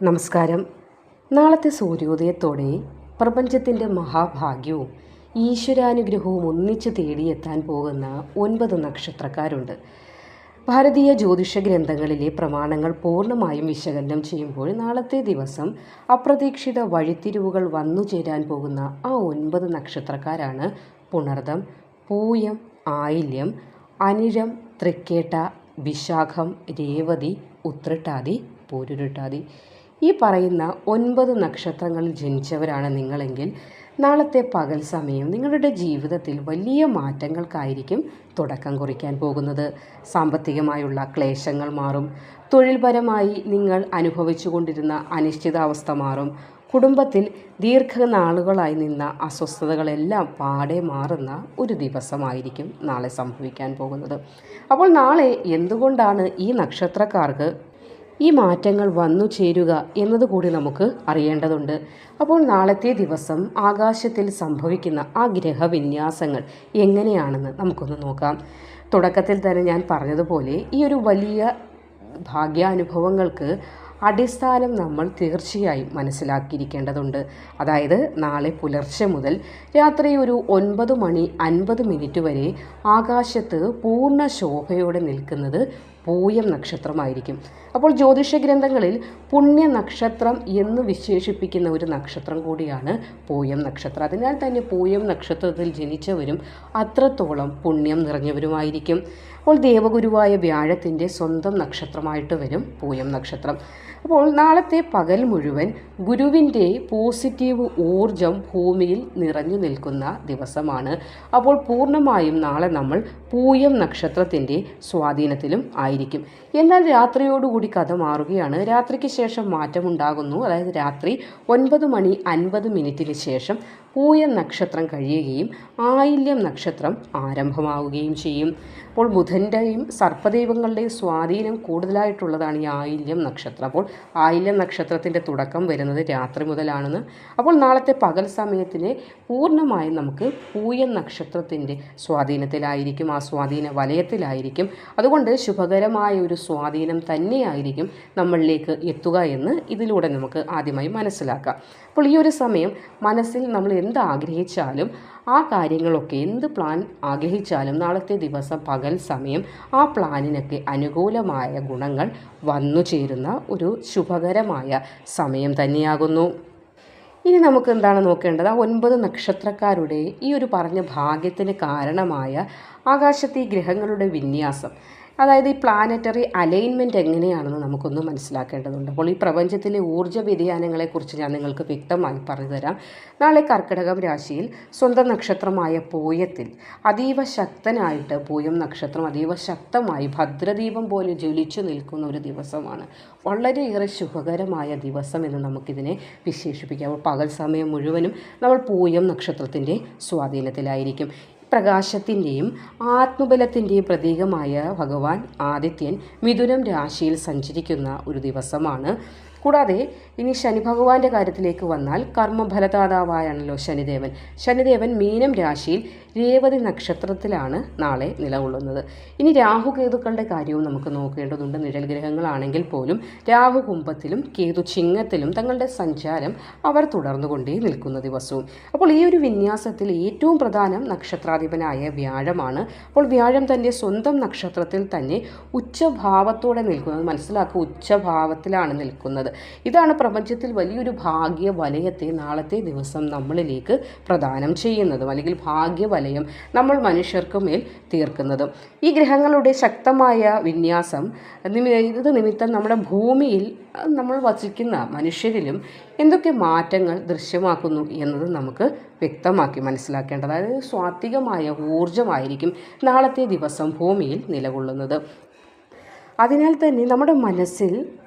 നമസ്കാരം. നാളത്തെ സൂര്യോദയത്തോടെ പ്രപഞ്ചത്തിൻ്റെ മഹാഭാഗ്യവും ഈശ്വരാനുഗ്രഹവും ഒന്നിച്ച് തേടിയെത്താൻ പോകുന്ന 9 നക്ഷത്രക്കാരുണ്ട്. ഭാരതീയ ജ്യോതിഷ ഗ്രന്ഥങ്ങളിലെ പ്രമാണങ്ങൾ പൂർണ്ണമായും വിശകലനം ചെയ്യുമ്പോൾ നാളത്തെ ദിവസം അപ്രതീക്ഷിത വഴിത്തിരിവുകൾ വന്നു ചേരാൻ പോകുന്ന ആ 9 നക്ഷത്രക്കാരാണ് പുണർദം, പൂയം, ആയില്യം, അനിഴം, തൃക്കേട്ട, വിശാഖം, രേവതി, ഉത്രട്ടാതി, പൂരുരുട്ടാതി. ഈ പറയുന്ന 9 നക്ഷത്രങ്ങളിൽ ജനിച്ചവരാണ് നിങ്ങളെങ്കിൽ നാളത്തെ പകൽ സമയം നിങ്ങളുടെ ജീവിതത്തിൽ വലിയ മാറ്റങ്ങൾക്കായിരിക്കും തുടക്കം കുറിക്കാൻ പോകുന്നത്. സാമ്പത്തികമായുള്ള ക്ലേശങ്ങൾ മാറും. തൊഴിൽപരമായി നിങ്ങൾ അനുഭവിച്ചു കൊണ്ടിരുന്ന അനിശ്ചിതാവസ്ഥ മാറും. കുടുംബത്തിൽ ദീർഘനാളുകളായി നിന്ന അസ്വസ്ഥതകളെല്ലാം പാടെ മാറുന്ന ഒരു ദിവസമായിരിക്കും നാളെ സംഭവിക്കാൻ പോകുന്നത്. അപ്പോൾ നാളെ എന്തുകൊണ്ടാണ് ഈ നക്ഷത്രക്കാർക്ക് ഈ മാറ്റങ്ങൾ വന്നു ചേരുക എന്നതുകൂടി നമുക്ക് അറിയേണ്ടതുണ്ട്. അപ്പോൾ നാളത്തെ ദിവസം ആകാശത്തിൽ സംഭവിക്കുന്ന ആ ഗ്രഹവിന്യാസങ്ങൾ എങ്ങനെയാണെന്ന് നമുക്കൊന്ന് നോക്കാം. തുടക്കത്തിൽ തന്നെ ഞാൻ പറഞ്ഞതുപോലെ ഈ ഒരു വലിയ ഭാഗ്യാനുഭവങ്ങൾക്ക് അടിസ്ഥാനം നമ്മൾ തീർച്ചയായും മനസ്സിലാക്കിയിരിക്കേണ്ടതുണ്ട്. അതായത് നാളെ പുലർച്ചെ മുതൽ രാത്രി ഒരു 9:50 വരെ ആകാശത്ത് പൂർണ്ണ ശോഭയോടെ നിൽക്കുന്നത് പൂയം നക്ഷത്രമായിരിക്കും. അപ്പോൾ ജ്യോതിഷ ഗ്രന്ഥങ്ങളിൽ പുണ്യ നക്ഷത്രം എന്ന് വിശേഷിപ്പിക്കുന്ന ഒരു നക്ഷത്രം കൂടിയാണ് പൂയം നക്ഷത്രം. അതിനാൽ തന്നെ പൂയം നക്ഷത്രത്തിൽ ജനിച്ചവരും അത്രത്തോളം പുണ്യം നിറഞ്ഞവരുമായിരിക്കും. അപ്പോൾ ദേവഗുരുവായ വ്യാഴത്തിൻ്റെ സ്വന്തം നക്ഷത്രമായിട്ട് വരും പൂയം നക്ഷത്രം. അപ്പോൾ നാളത്തെ പകൽ മുഴുവൻ ഗുരുവിൻ്റെ പോസിറ്റീവ് ഊർജം ഭൂമിയിൽ നിറഞ്ഞു നിൽക്കുന്ന ദിവസമാണ്. അപ്പോൾ പൂർണ്ണമായും നാളെ നമ്മൾ പൂയം നക്ഷത്രത്തിൻ്റെ സ്വാധീനത്തിലും ആയിരിക്കും. എന്നാൽ രാത്രിയോടുകൂടി കഥ മാറുകയാണ്. രാത്രിക്ക് ശേഷം മാറ്റമുണ്ടാകുന്നു. അതായത് രാത്രി 9:50 ശേഷം പൂയം നക്ഷത്രം കഴിയുകയും ആയില്യം നക്ഷത്രം ആരംഭമാവുകയും ചെയ്യും. അപ്പോൾ ബുധൻ്റെയും സർപ്പദൈവങ്ങളുടെയും സ്വാധീനം കൂടുതലായിട്ടുള്ളതാണ് ഈ ആയില്യം നക്ഷത്രം. അപ്പോൾ ആയില്യം നക്ഷത്രത്തിൻ്റെ തുടക്കം വരുന്നത് രാത്രി മുതലാണെന്ന്. അപ്പോൾ നാളത്തെ പകൽ സമയത്തിന് പൂർണ്ണമായും നമുക്ക് പൂയം നക്ഷത്രത്തിൻ്റെ സ്വാധീനത്തിലായിരിക്കും, ആ സ്വാധീന വലയത്തിലായിരിക്കും. അതുകൊണ്ട് ശുഭകരമായ ഒരു സ്വാധീനം തന്നെയായിരിക്കും നമ്മളിലേക്ക് എത്തുക എന്ന് ഇതിലൂടെ നമുക്ക് ആദ്യമായി മനസ്സിലാക്കാം. അപ്പോൾ ഈ ഒരു സമയം മനസ്സിൽ നമ്മൾ എന്ത് ആഗ്രഹിച്ചാലും ആ കാര്യങ്ങളൊക്കെ എന്ത് പ്ലാൻ ആഗ്രഹിച്ചാലും നാളത്തെ ദിവസം പകൽ സമയം ആ പ്ലാനിനൊക്കെ അനുകൂലമായ ഗുണങ്ങൾ വന്നു ചേരുന്ന ഒരു ശുഭകരമായ സമയം തന്നെയാകുന്നു. ഇനി നമുക്ക് എന്താണ് നോക്കേണ്ടത്? ആ 9 നക്ഷത്രക്കാരുടെ ഈ ഒരു പറഞ്ഞ ഭാഗ്യത്തിന് കാരണമായ ആകാശത്തെ ഈ ഗ്രഹങ്ങളുടെ വിന്യാസം, അതായത് ഈ പ്ലാനറ്ററി അലൈൻമെൻറ്റ് എങ്ങനെയാണെന്ന് നമുക്കൊന്ന് മനസ്സിലാക്കേണ്ടതുണ്ട്. അപ്പോൾ ഈ പ്രപഞ്ചത്തിലെ ഊർജ്ജ വ്യതിയാനങ്ങളെക്കുറിച്ച് ഞാൻ നിങ്ങൾക്ക് വ്യക്തമായി പറഞ്ഞു തരാം. നാളെ കർക്കിടകം രാശിയിൽ സ്വന്തം നക്ഷത്രമായ പൂയത്തിൽ അതീവ ശക്തനായിട്ട് പൂയം നക്ഷത്രം അതീവ ശക്തമായി ഭദ്രദീപം പോലെ ജ്വലിച്ചു നിൽക്കുന്ന ഒരു ദിവസമാണ്. വളരെയേറെ ശുഭകരമായ ദിവസം എന്ന് നമുക്കിതിനെ വിശേഷിപ്പിക്കാം. അപ്പോൾ പകൽ സമയം മുഴുവനും നമ്മൾ പൂയം നക്ഷത്രത്തിൻ്റെ സ്വാധീനത്തിലായിരിക്കും. പ്രകാശത്തിൻ്റെയും ആത്മബലത്തിൻ്റെയും പ്രതീകമായ ഭഗവാൻ ആദിത്യൻ മിഥുനം രാശിയിൽ സഞ്ചരിക്കുന്ന ഒരു ദിവസമാണ്. കൂടാതെ ഇനി ശനി ഭഗവാന്റെ കാര്യത്തിലേക്ക് വന്നാൽ കർമ്മഫലദാതാവായാണല്ലോ ശനിദേവൻ. ശനിദേവൻ മീനം രാശിയിൽ രേവതി നക്ഷത്രത്തിലാണ് നാളെ നിലകൊള്ളുന്നത്. ഇനി രാഹു കേതുക്കളുടെ കാര്യവും നമുക്ക് നോക്കേണ്ടതുണ്ട്. നിഴൽ ഗ്രഹങ്ങളാണെങ്കിൽ പോലും രാഹു കുംഭത്തിലും കേതു ചിങ്ങത്തിലും തങ്ങളുടെ സഞ്ചാരം അവർ തുടർന്നുകൊണ്ടേ നിൽക്കുന്ന ദിവസവും. അപ്പോൾ ഈ ഒരു വിന്യാസത്തിൽ ഏറ്റവും പ്രധാനം നക്ഷത്രാധിപനായ വ്യാഴമാണ്. അപ്പോൾ വ്യാഴം തൻ്റെ സ്വന്തം നക്ഷത്രത്തിൽ തന്നെ ഉച്ചഭാവത്തോടെ നിൽക്കുന്നത്. മനസ്സിലാക്കുക, ഉച്ചഭാവത്തിലാണ് നിൽക്കുന്നത്. ഇതാണ് പ്രപഞ്ചത്തിൽ വലിയൊരു ഭാഗ്യ വലയത്തെ നാളത്തെ ദിവസം നമ്മളിലേക്ക് പ്രദാനം ചെയ്യുന്നതും, അല്ലെങ്കിൽ ഭാഗ്യവലയം നമ്മൾ മനുഷ്യർക്ക് മേൽ തീർക്കുന്നതും. ഈ ഗ്രഹങ്ങളുടെ ശക്തമായ വിന്യാസം ഇത് നിമിത്തം നമ്മുടെ ഭൂമിയിൽ നമ്മൾ വസിക്കുന്ന മനുഷ്യരിലും എന്തൊക്കെ മാറ്റങ്ങൾ ദൃശ്യമാക്കുന്നു എന്നത് നമുക്ക് വ്യക്തമാക്കി മനസ്സിലാക്കേണ്ടത്. അതായത് സ്വാത്വികമായ ഊർജ്ജമായിരിക്കും നാളത്തെ ദിവസം ഭൂമിയിൽ നിലകൊള്ളുന്നത്. അതിനാൽ തന്നെ നമ്മുടെ മനസ്സിൽ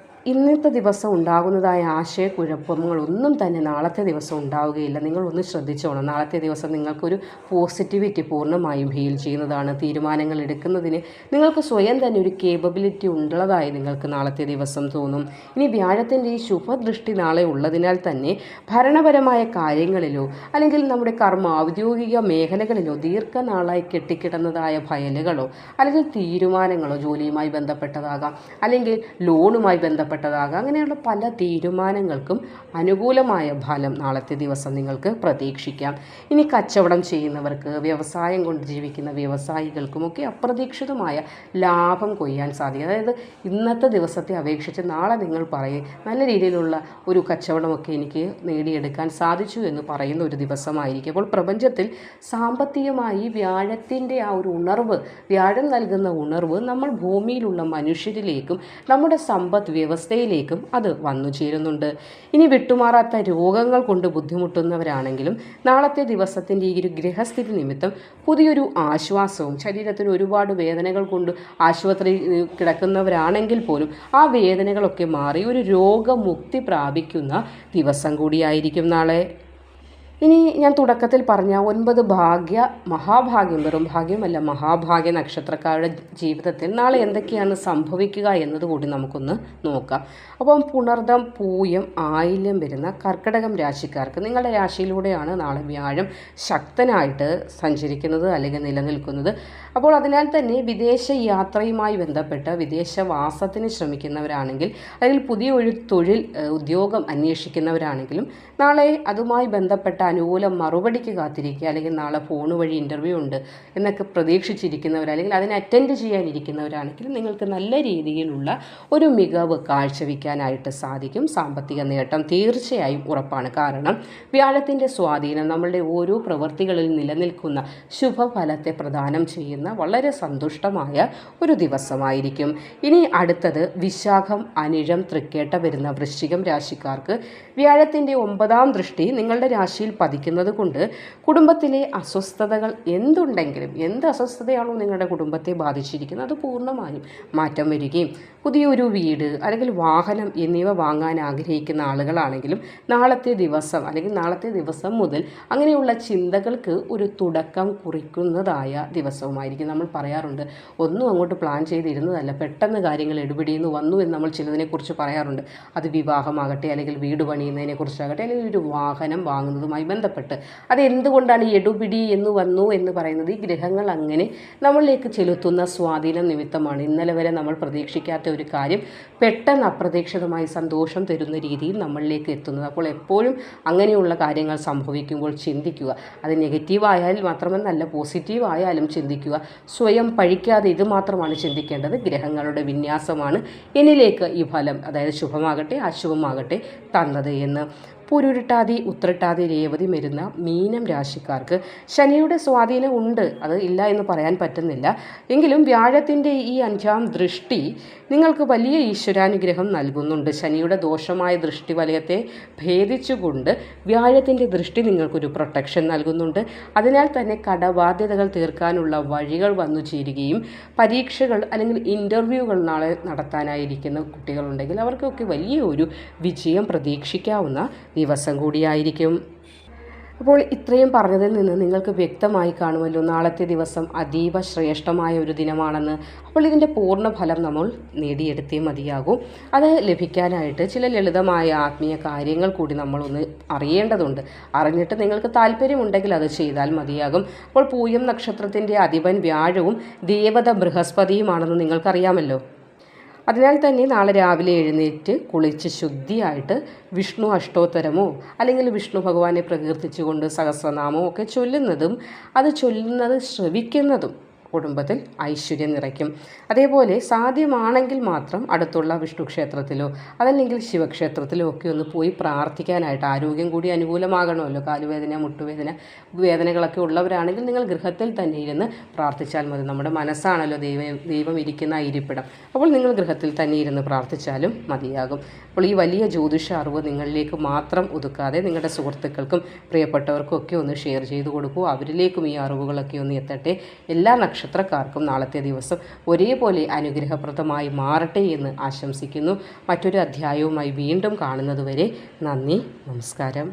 ഇന്നത്തെ ദിവസം ഉണ്ടാകുന്നതായ ആശയക്കുഴപ്പങ്ങളൊന്നും തന്നെ നാളത്തെ ദിവസം ഉണ്ടാവുകയില്ല. നിങ്ങളൊന്ന് ശ്രദ്ധിച്ചോണം. നാളത്തെ ദിവസം നിങ്ങൾക്കൊരു പോസിറ്റിവിറ്റി പൂർണ്ണമായും ഹീൽ ചെയ്യുന്നതാണ്. തീരുമാനങ്ങൾ എടുക്കുന്നതിന് നിങ്ങൾക്ക് സ്വയം തന്നെ ഒരു കേപ്പബിലിറ്റി ഉള്ളതായി നിങ്ങൾക്ക് നാളത്തെ ദിവസം തോന്നും. ഇനി വ്യാഴത്തിൻ്റെ ഈ ശുഭദൃഷ്ടി നാളെ ഉള്ളതിനാൽ തന്നെ ഭരണപരമായ കാര്യങ്ങളിലോ അല്ലെങ്കിൽ നമ്മുടെ ഔദ്യോഗിക മേഖലകളിലോ ദീർഘനാളായി കെട്ടിക്കിടന്നതായ ഫയലുകളോ അല്ലെങ്കിൽ തീരുമാനങ്ങളോ ജോലിയുമായി ബന്ധപ്പെട്ടതാകാം, അല്ലെങ്കിൽ ലോണുമായി ബന്ധപ്പെട്ട ബന്ധപ്പെട്ടതാകാം. അങ്ങനെയുള്ള പല തീരുമാനങ്ങൾക്കും അനുകൂലമായ ഫലം നാളത്തെ ദിവസം നിങ്ങൾക്ക് പ്രതീക്ഷിക്കാം. ഇനി കച്ചവടം ചെയ്യുന്നവർക്ക്, വ്യവസായം കൊണ്ട് ജീവിക്കുന്ന വ്യവസായികൾക്കുമൊക്കെ അപ്രതീക്ഷിതമായ ലാഭം കൊയ്യാൻ സാധിക്കും. അതായത് ഇന്നത്തെ ദിവസത്തെ അപേക്ഷിച്ച് നാളെ നിങ്ങൾ പറയും നല്ല രീതിയിലുള്ള ഒരു കച്ചവടമൊക്കെ എനിക്ക് നേടിയെടുക്കാൻ സാധിച്ചു എന്ന് പറയുന്ന ഒരു ദിവസമായിരിക്കും. അപ്പോൾ പ്രപഞ്ചത്തിൽ സാമ്പത്തികമായി വ്യാഴത്തിൻ്റെ ആ ഒരു ഉണർവ്, വ്യാഴം നൽകുന്ന ഉണർവ് നമ്മൾ ഭൂമിയിലുള്ള മനുഷ്യരിലേക്കും നമ്മുടെ സമ്പദ് വ്യവസ്ഥയിലേക്കും അത് വന്നു ചേരുന്നുണ്ട്. ഇനി വിട്ടുമാറാത്ത രോഗങ്ങൾ കൊണ്ട് ബുദ്ധിമുട്ടുന്നവരാണെങ്കിലും നാളത്തെ ദിവസത്തിൻ്റെ ഈ ഒരു ഗ്രഹസ്ഥിതി നിമിത്തം പുതിയൊരു ആശ്വാസവും, ശരീരത്തിന് ഒരുപാട് വേദനകൾ കൊണ്ട് ആശുപത്രിയിൽ കിടക്കുന്നവരാണെങ്കിൽ പോലും ആ വേദനകളൊക്കെ മാറി ഒരു രോഗമുക്തി പ്രാപിക്കുന്ന ദിവസം കൂടിയായിരിക്കും നാളെ. ഇനി ഞാൻ തുടക്കത്തിൽ പറഞ്ഞ 9 മഹാഭാഗ്യം, വെറും ഭാഗ്യമല്ല മഹാഭാഗ്യ നക്ഷത്രക്കാരുടെ ജീവിതത്തിൽ നാളെ എന്തൊക്കെയാണ് സംഭവിക്കുക എന്നതുകൂടി നമുക്കൊന്ന് നോക്കാം. അപ്പം പുണർദം, പൂയം, ആയില്യം വരുന്ന കർക്കിടകം രാശിക്കാർക്ക് നിങ്ങളുടെ രാശിയിലൂടെയാണ് നാളെ വ്യാഴം ശക്തനായിട്ട് സഞ്ചരിക്കുന്നത് അല്ലെങ്കിൽ നിലനിൽക്കുന്നത്. അപ്പോൾ അതിനാൽ തന്നെ വിദേശ യാത്രയുമായി ബന്ധപ്പെട്ട് വിദേശവാസത്തിന് ശ്രമിക്കുന്നവരാണെങ്കിൽ അല്ലെങ്കിൽ പുതിയ ഒരു തൊഴിൽ ഉദ്യോഗം അന്വേഷിക്കുന്നവരാണെങ്കിലും നാളെ അതുമായി ബന്ധപ്പെട്ട അനുകൂലം മറുപടിക്ക് കാത്തിരിക്കുക, അല്ലെങ്കിൽ നാളെ ഫോൺ വഴി ഇൻ്റർവ്യൂ ഉണ്ട് എന്നൊക്കെ പ്രതീക്ഷിച്ചിരിക്കുന്നവർ, അല്ലെങ്കിൽ അതിന് അറ്റൻഡ് ചെയ്യാനിരിക്കുന്നവരാണെങ്കിലും നിങ്ങൾക്ക് നല്ല രീതിയിലുള്ള ഒരു മികവ് കാഴ്ചവെക്കാനായിട്ട് സാധിക്കും. സാമ്പത്തിക നേട്ടം തീർച്ചയായും ഉറപ്പാണ്. കാരണം വ്യാഴത്തിൻ്റെ സ്വാധീനം നമ്മളുടെ ഓരോ പ്രവൃത്തികളിൽ നിലനിൽക്കുന്ന ശുഭഫലത്തെ പ്രദാനം ചെയ്യുന്ന വളരെ സന്തുഷ്ടമായ ഒരു ദിവസമായിരിക്കും. ഇനി അടുത്തത് വിശാഖം, അനിഴം, തൃക്കേട്ട വരുന്ന വൃശ്ചികം രാശിക്കാർക്ക് വ്യാഴത്തിൻ്റെ 9ാം ദൃഷ്ടി നിങ്ങളുടെ രാശിയിൽ പതിക്കുന്നത് കൊണ്ട് കുടുംബത്തിലെ അസ്വസ്ഥതകൾ എന്തുണ്ടെങ്കിലും, എന്ത് അസ്വസ്ഥതയാണോ നിങ്ങളുടെ കുടുംബത്തെ ബാധിച്ചിരിക്കുന്നത് അത് പൂർണ്ണമായും മാറ്റം വരികയും പുതിയൊരു വീട് അല്ലെങ്കിൽ വാഹനം എന്നിവ വാങ്ങാൻ ആഗ്രഹിക്കുന്ന ആളുകളാണെങ്കിലും നാളത്തെ ദിവസം അല്ലെങ്കിൽ നാളത്തെ ദിവസം മുതൽ അങ്ങനെയുള്ള ചിന്തകൾക്ക് ഒരു തുടക്കം കുറിക്കുന്നതായ ദിവസവുമായിരിക്കും. നമ്മൾ പറയാറുണ്ട്, ഒന്നും അങ്ങോട്ട് പ്ലാൻ ചെയ്തിരുന്നതല്ല, പെട്ടെന്ന് കാര്യങ്ങൾ എടുപിടിയെന്ന് വന്നു എന്ന് നമ്മൾ ചിലതിനെക്കുറിച്ച് പറയാറുണ്ട്. അത് വിവാഹമാകട്ടെ, അല്ലെങ്കിൽ വീട് പണിയുന്നതിനെ കുറിച്ചാകട്ടെ, അല്ലെങ്കിൽ ഒരു വാഹനം വാങ്ങുന്നതുമായി ബന്ധപ്പെട്ട്. അത് എന്തുകൊണ്ടാണ് ഈ എടുപിടി എന്ന് വന്നു എന്ന് പറയുന്നത്? ഈ ഗ്രഹങ്ങൾ അങ്ങനെ നമ്മളിലേക്ക് ചെലുത്തുന്ന സ്വാധീനം നിമിത്തമാണ്. ഇന്നലെ വരെ നമ്മൾ പ്രതീക്ഷിക്കാത്ത ഒരു കാര്യം പെട്ടെന്ന് അപ്രതീക്ഷിതമായി സന്തോഷം തരുന്ന രീതിയിൽ നമ്മളിലേക്ക് എത്തുന്നത്. അപ്പോൾ എപ്പോഴും അങ്ങനെയുള്ള കാര്യങ്ങൾ സംഭവിക്കുമ്പോൾ ചിന്തിക്കുക, അത് നെഗറ്റീവായാൽ മാത്രമെന്നല്ല പോസിറ്റീവ് ആയാലും ചിന്തിക്കുക. സ്വയം പഴിക്കാതെ ഇത് മാത്രമാണ് ചിന്തിക്കേണ്ടത്, ഗ്രഹങ്ങളുടെ വിന്യാസമാണ് എന്നിലേക്ക് ഈ ഫലം, അതായത് ശുഭമാകട്ടെ അശുഭമാകട്ടെ തന്നത് എന്ന്. പൂരുരുട്ടാതി, ഉത്രട്ടാതി, രേവതി വരുന്ന മീനം രാശിക്കാർക്ക് ശനിയുടെ സ്വാധീനം ഉണ്ട്, അത് ഇല്ല എന്ന് പറയാൻ പറ്റുന്നില്ല. എങ്കിലും വ്യാഴത്തിൻ്റെ ഈ 5ാം ദൃഷ്ടി നിങ്ങൾക്ക് വലിയ ഈശ്വരാനുഗ്രഹം നൽകുന്നുണ്ട്. ശനിയുടെ ദോഷമായ ദൃഷ്ടി വലയത്തെ ഭേദിച്ചുകൊണ്ട് വ്യാഴത്തിൻ്റെ ദൃഷ്ടി നിങ്ങൾക്കൊരു പ്രൊട്ടക്ഷൻ നൽകുന്നുണ്ട്. അതിനാൽ തന്നെ കടബാധ്യതകൾ തീർക്കാനുള്ള വഴികൾ വന്നു ചേരുകയും പരീക്ഷകൾ അല്ലെങ്കിൽ ഇൻ്റർവ്യൂകൾ നാളെ നടത്താനായിരിക്കുന്ന കുട്ടികളുണ്ടെങ്കിൽ അവർക്കൊക്കെ വലിയ ഒരു വിജയം പ്രതീക്ഷിക്കാവുന്ന ദിവസം കൂടിയായിരിക്കും. അപ്പോൾ ഇത്രയും പറഞ്ഞതിൽ നിന്ന് നിങ്ങൾക്ക് വ്യക്തമായി കാണുമല്ലോ നാളത്തെ ദിവസം അതീവ ശ്രേഷ്ഠമായ ഒരു ദിനമാണെന്ന്. അപ്പോൾ ഇതിൻ്റെ പൂർണ്ണ ഫലം നമ്മൾ നേടിയെടുത്തേ മതിയാകും. അത് ലഭിക്കാനായിട്ട് ചില ലളിതമായ ആത്മീയ കാര്യങ്ങൾ കൂടി നമ്മളൊന്ന് അറിയേണ്ടതുണ്ട്. അറിഞ്ഞിട്ട് നിങ്ങൾക്ക് താല്പര്യമുണ്ടെങ്കിൽ അത് ചെയ്താൽ മതിയാകും. അപ്പോൾ പൂയം നക്ഷത്രത്തിൻ്റെ അധിപൻ വ്യാഴവും ദേവത ബൃഹസ്പതിയുമാണെന്ന് നിങ്ങൾക്കറിയാമല്ലോ. അതിനാൽ തന്നെ നാളെ രാവിലെ എഴുന്നേറ്റ് കുളിച്ച് ശുദ്ധിയായിട്ട് വിഷ്ണു അഷ്ടോത്തരമോ അല്ലെങ്കിൽ വിഷ്ണു ഭഗവാനെ പ്രകീർത്തിച്ചുകൊണ്ട് സഹസ്രനാമോ ഒക്കെ ചൊല്ലുന്നതും അത് ചൊല്ലുന്നത് ശ്രവിക്കുന്നതും കുടുംബത്തിൽ ഐശ്വര്യം നിറയ്ക്കും. അതേപോലെ സാധ്യമാണെങ്കിൽ മാത്രം അടുത്തുള്ള വിഷ്ണു ക്ഷേത്രത്തിലോ അതല്ലെങ്കിൽ ശിവക്ഷേത്രത്തിലോ ഒക്കെ ഒന്ന് പോയി പ്രാർത്ഥിക്കാനായിട്ട്, ആരോഗ്യം കൂടി അനുകൂലമാകണമല്ലോ. കാലുവേദന, മുട്ടുവേദന, വേദനകളൊക്കെ ഉള്ളവരാണെങ്കിൽ നിങ്ങൾ ഗൃഹത്തിൽ തന്നെ ഇരുന്ന് പ്രാർത്ഥിച്ചാൽ മതി. നമ്മുടെ മനസ്സാണല്ലോ ദൈവം ഇരിക്കുന്ന ഇരിപ്പിടം. അപ്പോൾ നിങ്ങൾ ഗൃഹത്തിൽ തന്നെ ഇരുന്ന് പ്രാർത്ഥിച്ചാലും മതിയാകും. അപ്പോൾ ഈ വലിയ ജ്യോതിഷ അറിവ് നിങ്ങളിലേക്ക് മാത്രം ഒതുക്കാതെ നിങ്ങളുടെ സുഹൃത്തുക്കൾക്കും പ്രിയപ്പെട്ടവർക്കും ഒക്കെ ഒന്ന് ഷെയർ ചെയ്ത് കൊടുക്കൂ. അവരിലേക്കും ഈ അറിവുകളൊക്കെ ഒന്ന് എത്തട്ടെ. എല്ലാ നക്ഷത്രക്കാർക്കും നാളത്തെ ദിവസം ഒരേപോലെ അനുഗ്രഹപ്രദമായി മാറട്ടെ എന്ന് ആശംസിക്കുന്നു. മറ്റൊരു അധ്യായവുമായി വീണ്ടും കാണുന്നതുവരെ നന്ദി, നമസ്കാരം.